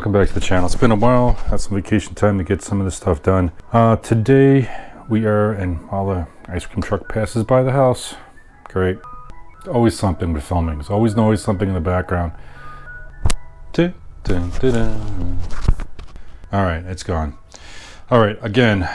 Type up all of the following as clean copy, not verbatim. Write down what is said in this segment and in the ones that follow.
welcome back to the channel. It's been a while, had some vacation time to get some of this stuff done. Today we are, and while the ice cream truck passes by the house, great. Always something with filming. There's always something in the background. Dun, dun, dun, dun. All right, it's gone. All right, again,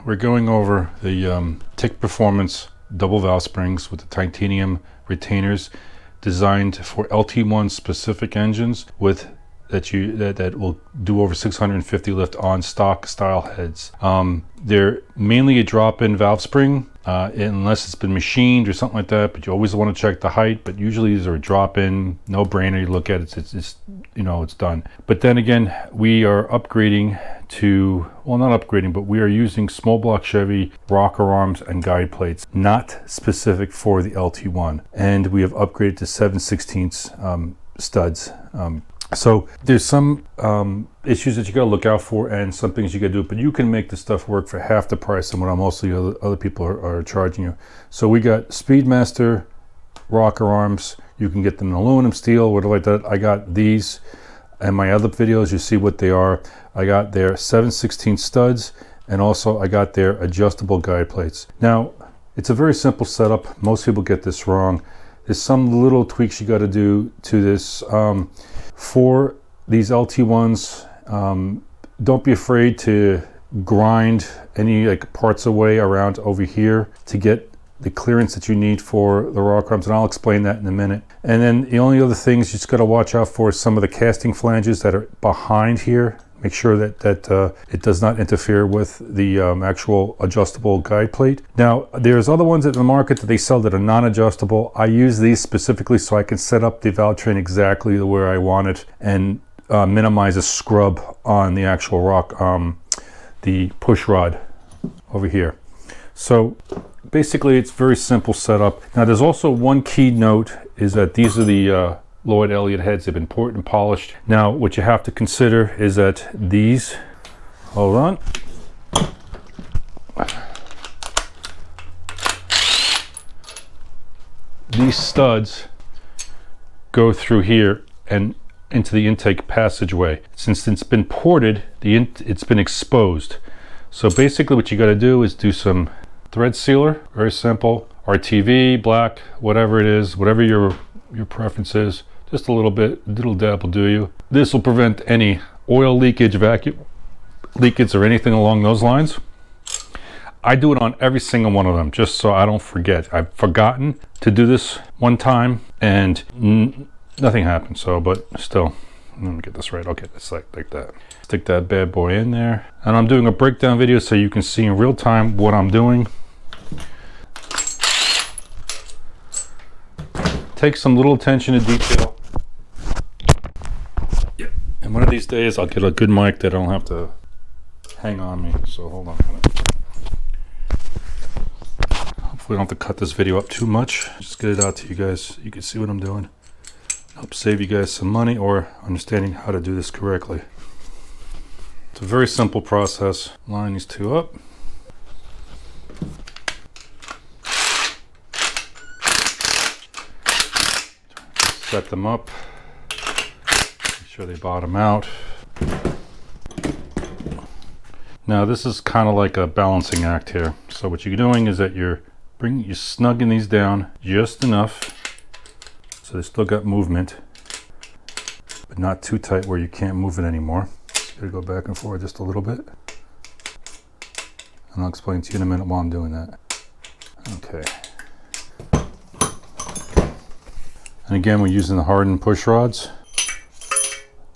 we're going over the TIC Performance double valve springs with the titanium retainers designed for LT1 specific engines with that will do over 650 lift on stock style heads. They're mainly a drop-in valve spring unless it's been machined or something like that, but you always want to check the height. But usually these are a drop-in, no brainer. You look at it, it's you know, it's done. But then again, we are upgrading to, well, not upgrading, but we are using small block Chevy rocker arms and guide plates, not specific for the LT1, and we have upgraded to 7/16 studs. So there's some issues that you gotta look out for and some things you gotta do, but you can make this stuff work for half the price than what mostly other people are charging you. So we got Speedmaster rocker arms. You can get them in aluminum, steel, whatever like that. I got these in my other videos. You see what they are. I got their 7/16 studs, and also I got their adjustable guide plates. Now, it's a very simple setup. Most people get this wrong. There's some little tweaks you gotta do to this. For these LT1s, don't be afraid to grind any like parts away around over here to get the clearance that you need for the rocker arms, and I'll explain that in a minute. And then the only other things you just got to watch out for is some of the casting flanges that are behind here. Make sure that it does not interfere with the actual adjustable guide plate. Now, there's other ones in the market that they sell that are non-adjustable. I use these specifically so I can set up the valve train exactly the way I want it and minimize a scrub on the actual the push rod over here. So basically, it's very simple setup. Now, there's also one key note is that these are the Lloyd Elliott heads. Have been poured and polished. Now, what you have to consider is that these, hold on, these studs go through here and into the intake passageway. Since it's been ported, it's been exposed. So basically what you got to do is do some thread sealer, very simple, RTV, black, whatever it is, whatever your preference is. Just a little bit, little dab will do you. This will prevent any oil leakage, vacuum leakage, or anything along those lines. I do it on every single one of them, just so I don't forget. I've forgotten to do this one time, and nothing happened, so, but still, let me get this right. Okay, it's like that. Stick that bad boy in there. And I'm doing a breakdown video so you can see in real time what I'm doing. Take some little attention to detail. And one of these days I'll get a good mic that I don't have to hang on me. So hold on a minute. Hopefully I don't have to cut this video up too much. Just get it out to you guys. You can see what I'm doing. Help save you guys some money or understanding how to do this correctly. It's a very simple process. Line these two up. Set them up. Make sure they bottom out. Now this is kind of like a balancing act here. So what you're doing is that you're snugging these down just enough so they still got movement, but not too tight where you can't move it anymore. You gotta go back and forth just a little bit. And I'll explain to you in a minute while I'm doing that. Okay. And again, we're using the hardened push rods.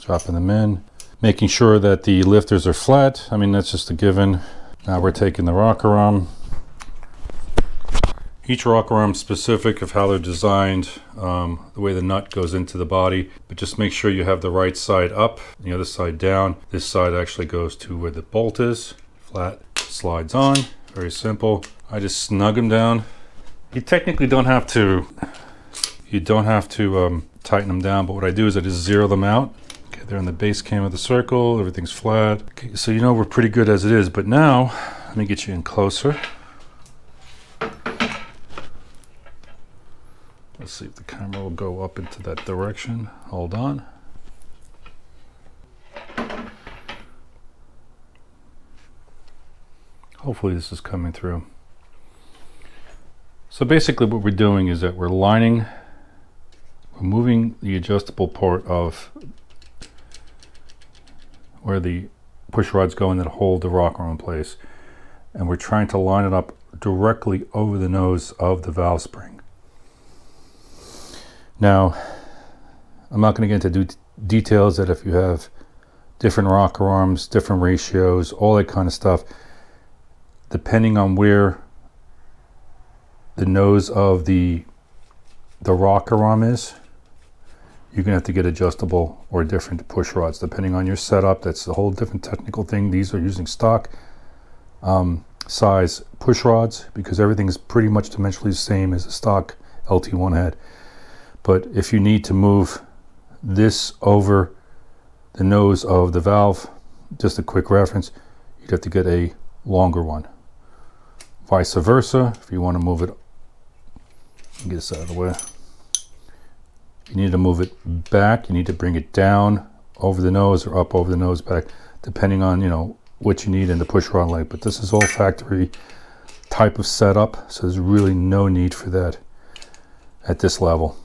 Dropping them in. Making sure that the lifters are flat. I mean, that's just a given. Now we're taking the rocker arm. Each rocker arm is specific of how they're designed, the way the nut goes into the body. But just make sure you have the right side up, the other side down. This side actually goes to where the bolt is. Flat, slides on. Very simple. I just snug them down. You technically don't have to tighten them down, but what I do is I just zero them out. Okay, they're in the base cam of the circle, everything's flat. Okay, so you know we're pretty good as it is, but now, let me get you in closer. Let's see if the camera will go up into that direction. Hold on. Hopefully this is coming through. So basically what we're doing is that we're moving the adjustable part of where the push rods go in that hold the rocker in place, and we're trying to line it up directly over the nose of the valve spring. Now, I'm not going to get into details that if you have different rocker arms, different ratios, all that kind of stuff, depending on where the nose of the rocker arm is, you're going to have to get adjustable or different push rods depending on your setup. That's a whole different technical thing. These are using stock size push rods because everything is pretty much dimensionally the same as a stock LT1 head. But if you need to move this over the nose of the valve, just a quick reference, you'd have to get a longer one. Vice versa, if you want to move it, get this out of the way. You need to move it back, you need to bring it down over the nose or up over the nose back, depending on, you know, what you need in the push rod length. But this is all factory type of setup, so there's really no need for that at this level.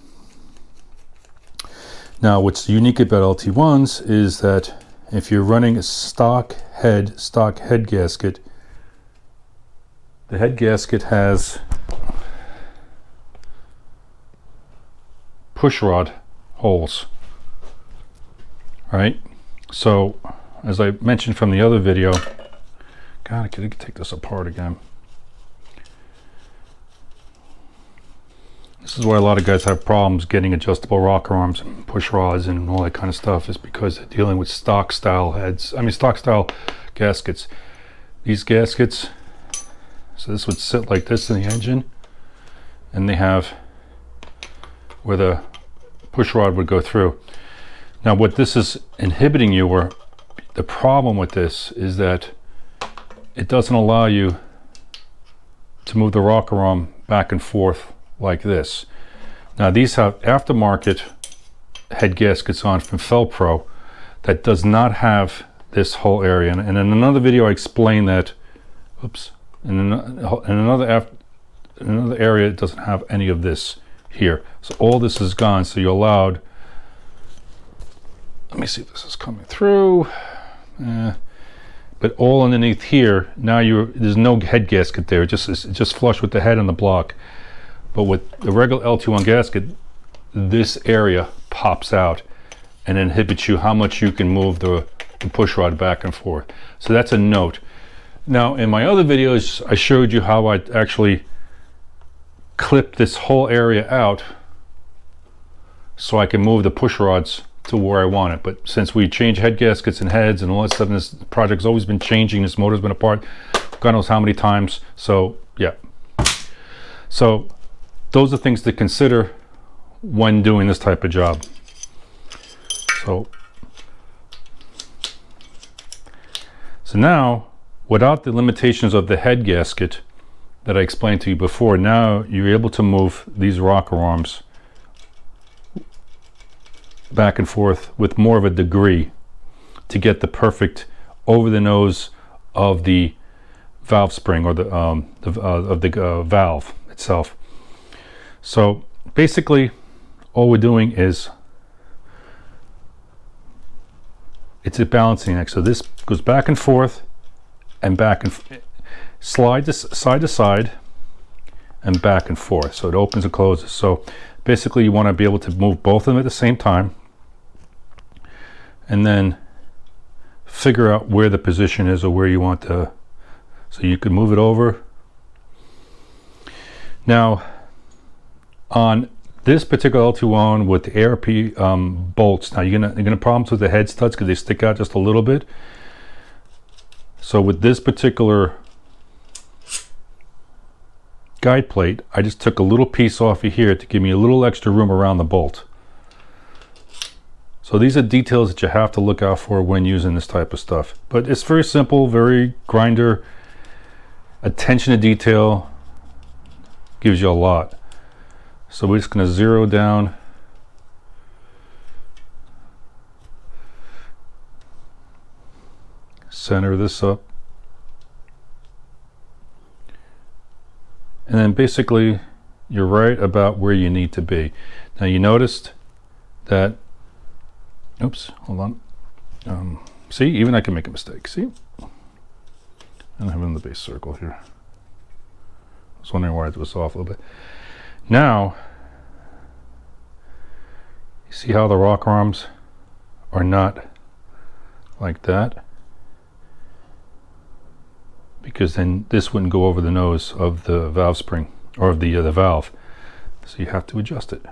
Now, what's unique about LT1s is that if you're running a stock head gasket, the head gasket has push rod holes, right? So as I mentioned from the other video, God, I could take this apart again. This is why a lot of guys have problems getting adjustable rocker arms and push rods and all that kind of stuff, is because they're dealing with stock style heads. I mean, stock style gaskets. These gaskets, so this would sit like this in the engine, and they have where the push rod would go through. Now what this is inhibiting you, or the problem with this, is that it doesn't allow you to move the rocker arm back and forth like this. Now these have aftermarket head gaskets on from Felpro that does not have this whole area, and in another video I explained that, oops, in another area it doesn't have any of this here. So all this is gone, so you're allowed, let me see if this is coming through, but all underneath here, now there's no head gasket there, it's just flush with the head and the block. But with the regular LT1 gasket, this area pops out and inhibits you how much you can move the push rod back and forth. So that's a note. Now in my other videos I showed you how I actually clip this whole area out so I can move the push rods to where I want it. But since we change head gaskets and heads and all that stuff, and this project's always been changing, this motor's been apart God knows how many times, so yeah. So those are things to consider when doing this type of job. So now, without the limitations of the head gasket that I explained to you before, now you're able to move these rocker arms back and forth with more of a degree to get the perfect over the nose of the valve spring, or the valve itself. So basically all we're doing is it's a balancing act. So this goes back and forth and back and slide this side to side and back and forth, so it opens and closes. So basically you want to be able to move both of them at the same time and then figure out where the position is or where you want to, so you can move it over. Now on this particular LT1 with the ARP bolts, now you're gonna problems with the head studs because they stick out just a little bit. So with this particular guide plate, I just took a little piece off of here to give me a little extra room around the bolt. So these are details that you have to look out for when using this type of stuff. But it's very simple, very grinder. Attention to detail gives you a lot. So we're just going to zero down. Center this up. then basically you're right about where you need to be. Now you noticed that, oops, hold on. See, even I can make a mistake. See? And I'm in the base circle here. I was wondering why it was off a little bit. Now, you see how the rocker arms are not like that? Because then this wouldn't go over the nose of the valve spring, or of the valve. So you have to adjust it.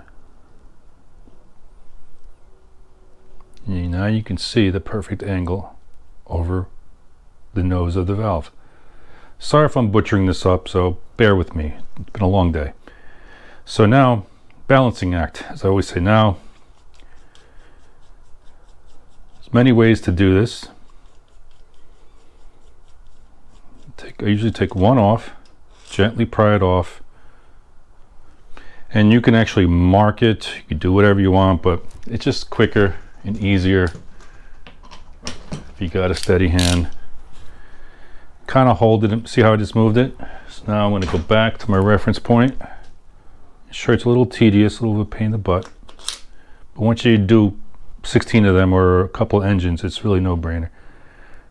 And now you can see the perfect angle over the nose of the valve. Sorry if I'm butchering this up, so bear with me. It's been a long day. So now, balancing act. As I always say now, there's many ways to do this. I usually take one off, gently pry it off, and you can actually mark it. You can do whatever you want, but it's just quicker and easier if you got a steady hand. Kind of hold it. See how I just moved it? So now I'm going to go back to my reference point. Sure, it's a little tedious, a little bit of a pain in the butt, but once you do 16 of them or a couple of engines, it's really no brainer.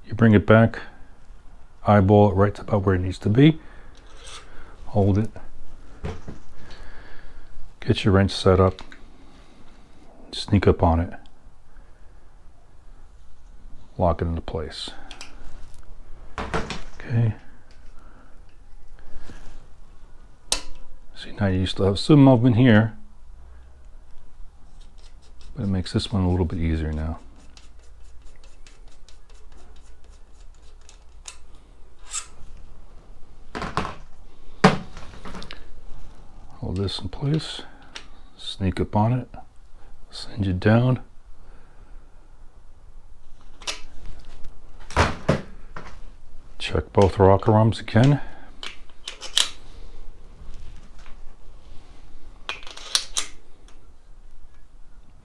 You bring it back, eyeball it right to about where it needs to be, hold it, get your wrench set up, sneak up on it, lock it into place. Okay. See, now you still have some movement here, but it makes this one a little bit easier now. Hold this in place, sneak up on it, send it down. Check both rocker arms again.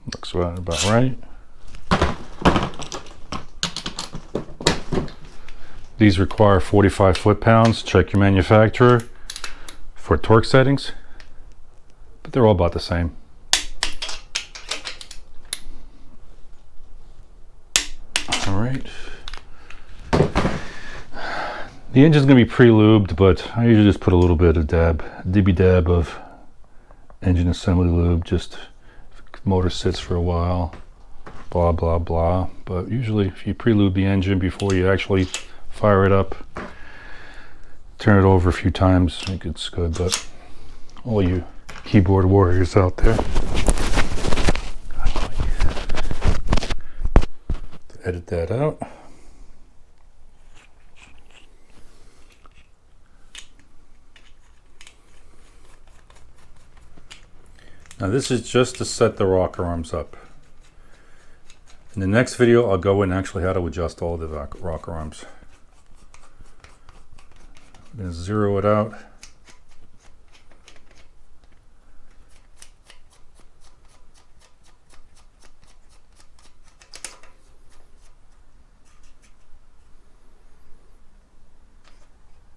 Looks about right. These require 45 foot-pounds. Check your manufacturer for torque settings, but they're all about the same. All right. The engine's going to be pre-lubed, but I usually just put a little bit of dibby dab of engine assembly lube, just if the motor sits for a while, blah, blah, blah. But usually if you pre-lube the engine before you actually fire it up, turn it over a few times, I think it's good. But all you keyboard warriors out there, edit that out. Now this is just to set the rocker arms up. In the next video, I'll go in actually how to adjust all the rocker arms. I'm going to zero it out.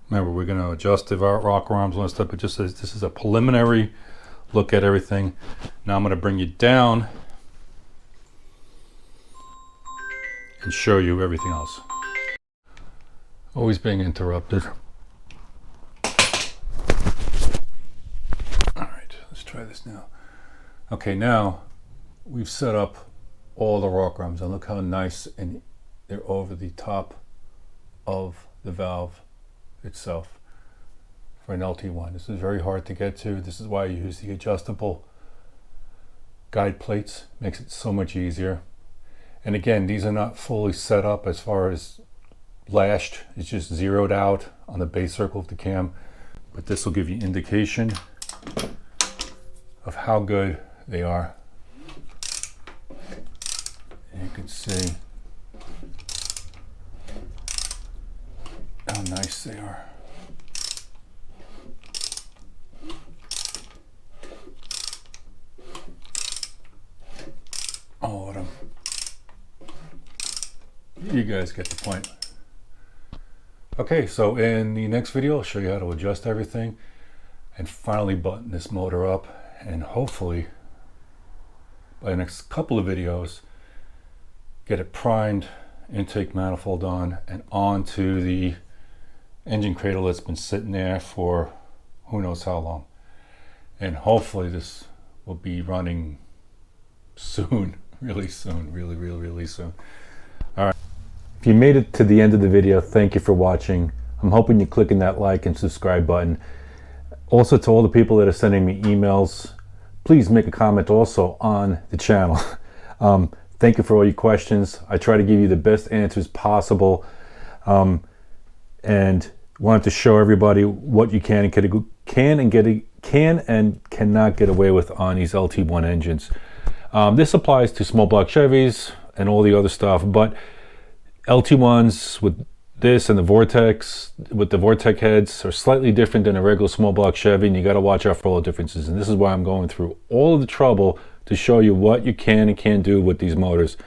Remember, we're going to adjust the rocker arms and stuff, but just this is a preliminary look at everything. Now I'm going to bring you down and show you everything else. Always being interrupted. Alright, let's try this now. Okay, now we've set up all the rocker arms, and look how nice and they're over the top of the valve itself. For an LT1. This is very hard to get to. This is why I use the adjustable guide plates. Makes it so much easier. And again, these are not fully set up as far as lashed. It's just zeroed out on the base circle of the cam. But this will give you indication of how good they are. And you can see how nice they are. All of them. You guys get the point. Okay, so in the next video, I'll show you how to adjust everything. and finally button this motor up, and hopefully by the next couple of videos get it primed, intake manifold on, and onto the engine cradle that's been sitting there for who knows how long. And hopefully this will be running soon, really soon, really soon. All right. If you made it to the end of the video, thank you for watching. I'm hoping you're clicking that like and subscribe button. Also, to all the people that are sending me emails, please make a comment also on the channel. Thank you for all your questions. I try to give you the best answers possible, and wanted to show everybody what you can and cannot get away with on these LT1 engines. This applies to small block Chevys and all the other stuff, but LT1s with this and the Vortex with the Vortex heads are slightly different than a regular small block Chevy, and you got to watch out for all the differences. And this is why I'm going through all of the trouble to show you what you can and can't do with these motors,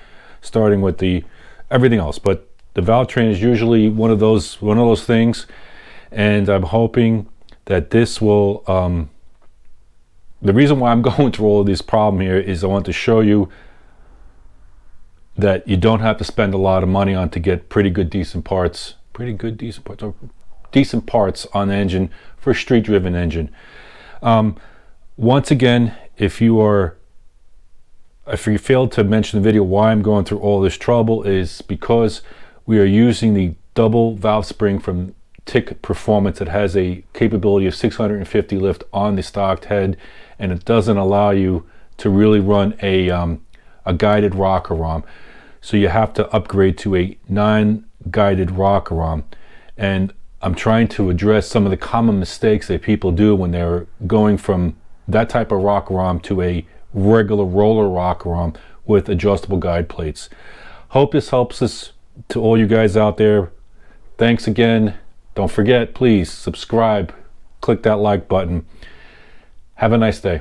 starting with the everything else. But the valve train is usually one of those things, and I'm hoping that this will. The reason why I'm going through all of this problem here is I want to show you that you don't have to spend a lot of money on to get decent parts on the engine for a street driven engine. Once again, if you failed to mention in the video why I'm going through all this trouble, is because we are using the double valve spring from TIC Performance. It has a capability of 650 lift on the stocked head, and it doesn't allow you to really run a guided rocker arm. So you have to upgrade to a non-guided rocker arm. And I'm trying to address some of the common mistakes that people do when they're going from that type of rocker arm to a regular roller rocker arm with adjustable guide plates. Hope this helps us to all you guys out there. Thanks again. Don't forget, please subscribe, click that like button. Have a nice day.